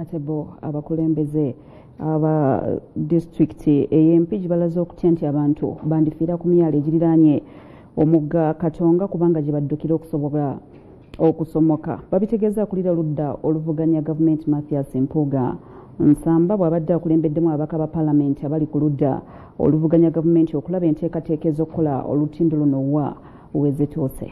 atebo abakulembeze aba district ey'Empigi balaze okutya nti abantu bandifiira ku myalo egiriraanye omugga Katonga kubanga gye baddukira okusobola okusomoka. Babitegeeza akulira oludda oluvuganya gavumenti Mathias Mpuuga Nsamba bw'abadde akulembeddemu ababaka ba paalamenti abali ku ludda oluvuganya gavumenti okulaba enteekateeka ez'okukola olutindo luno wa wezituuse.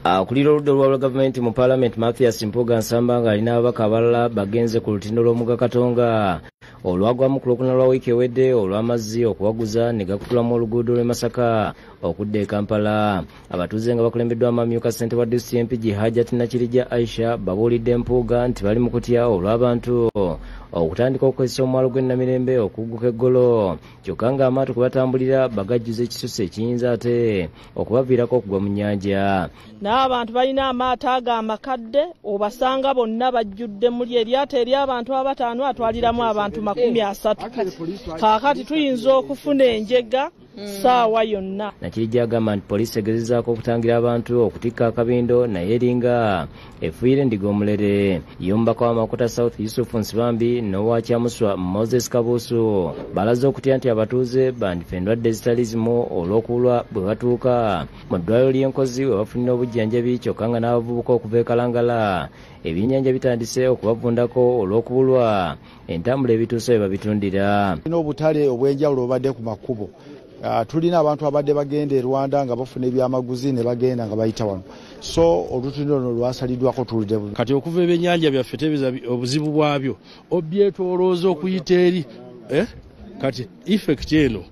Akulira oludda olwa gavumenti mu paalamenti Mathias Mpuuga Nsamba ng'alina ababaka abalala bagenze ku lutindo lw'omugga Katonga olwagwamu ku lwokuna lwa wiiki ewedde olw'amazzi okuwaguza ne gakutulamu oluguudo lw'e Masaka okudda e Kampala. Abatuuze nga bakulembeddwa amamyuka ssente wa disitulikiti y'Empigi Hajati Nakirija Aisha babuulidde Mpuuga nti bali mu kutya olw'abantu okutandika okukozesa omwalo gw'ennamirembe okugguka eggolo kyokka ng'amaato kwe batambulira bagajjuza ekisusse ekiyinza ate okubaviirako okugwa mu nnyanja. N'abantu balina amaato ago amakadde obasanga bonna bajjudde muli eryato ery'abantu abataano atwaliramu abantu 30. Kaakati tuyinza okufuna enjega saawa yonna. Nakirija agamba nti poliisi egezezaako okutangira abantu okutikka akabindo naye eringa efuuyira endiga omulere. Y'omubaka w'Amakota South Yusuf Nsibambi n'owa Kyamuswa Moses Kabuusu balaze okutya nti abatuuze bandifa endwadde ezitali zimu olw'okubulwa bwe batuuka mu ddwaliro ly'enkozi we bafunira obujjanjabi kyokka nga n'abavubuka okuva e Kalangala ebyennyanja bitandise okubavundako olw'okubulwa entambula ebituusa bye babitundira. N'obutale obw'enjawulo obadde ku makubo. Tulina abantu abadde bagenda e Rwanda nga bafuna ebyamaguzi ne bagenda nga bayita wano. So olutindo luno lwasaliddwako tuludde bulungi. Kati okuva ebyennyanja byaffe tebiza obuzibu bwabyo obyetolooza okuyita eri kati effect eno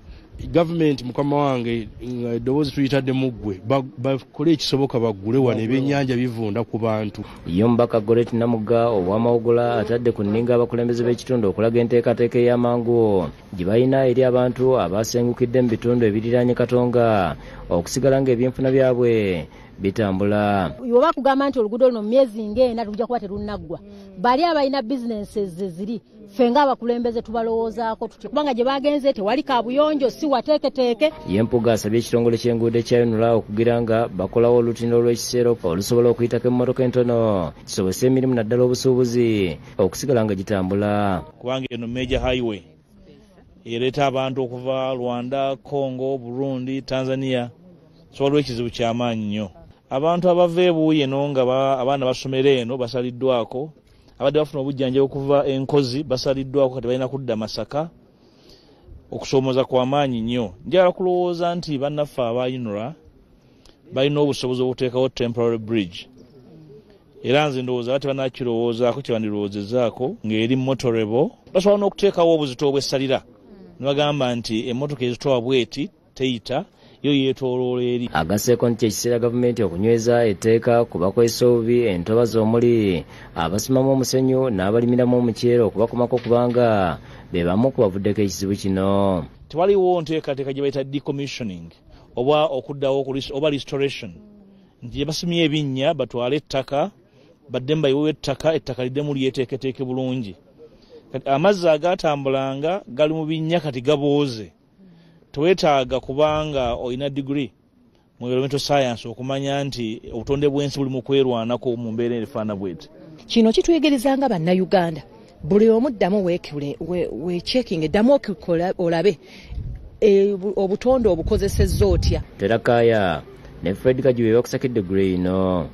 government mukama wange eddoboozi tuyitadde muggwe bakole ekisoboka baggule wano ebyennyanja bivunda ku bantu. Y'omubaka Goreti Namugga obw'amawugola atadde ku nninga abakulembeze b'ekitundu okulaga enteekateeka ey'amangu gye balina eri abantu abasengukidde mu bitundu ebiriraanye Katonga okusigala ng'ebyenfuna byabwe bitambula. Yoba kugamba nti oluguudo luno myezi ng'ena tujja kuba terunnaggwa. Bali abalina businesses ziri ffe ng'abakulembeze tubalowoozaako tutya kubanga gye bagenze tewali kaabuyonjo si wateeketeeke. Ye Mpuuga asabye ekitongole ky'enguudo ekyayonula okugira nga bakolawo olutindo olw'ekiseera olusobola okuyitako emmotoka entono kisobose emirimu naddala obusuubuzi okusigala nga gitambula. Kubanga eno major highway ereeta abantu okuva Rwanda, Congo, Burundi, Tanzania so waliwo ekizibu ky'amaanyi nnyo. Abantu abava ebuuyi eno nga abaana basomera eno basaliddwako, abadde bafuna obujjanjabi okuva enkozi basaliddwako kati balina kudda Masaka okusoomoza kw'amaanyi nnyo. Njagala kulowooza nti bannaffe abayinula balina obusobozi obuteekawo temporary bridge era nze ndowooza bati banakirowoozaako kye bandirowoozezaako ng'eri motorable basobola n'okuteekawo obuzito obw'essalira ne bagamba nti emmotoka ezitowa bweti teyita yo yeetooloola eri. Agasseeko nti ekiseera gavumenti okunyweza etteeka ku bakozesa obubi entobazi omuli abasimamu omusenyu n'abalimiramu omuceere okubakomako kubanga be bamu kubavuddeko ekizibu kino. Tewaliwo nteekateeka gye bayita decommissioning oba okuddawo oba restoration nti gye basimye ebinnya batwale ettaka badde mbayiwewo ettaka liddemu lyeteeketeeke bulungi. Kati amazzi agatambulanga gali mu binnya kati gabooze. Twetaaga kubanga olina degree mu environmental science okumanya nti obutonde bw'ensi buli mu kwerwanako mu mbeera efaana bweti. Kino kitwegerezanga bannayuganda buli omu ddamu weechekinge ddamu okikola olabe obutonde obukozesezza otya. Terakaya ne Fred Kajiwe bakusakidde degree ino.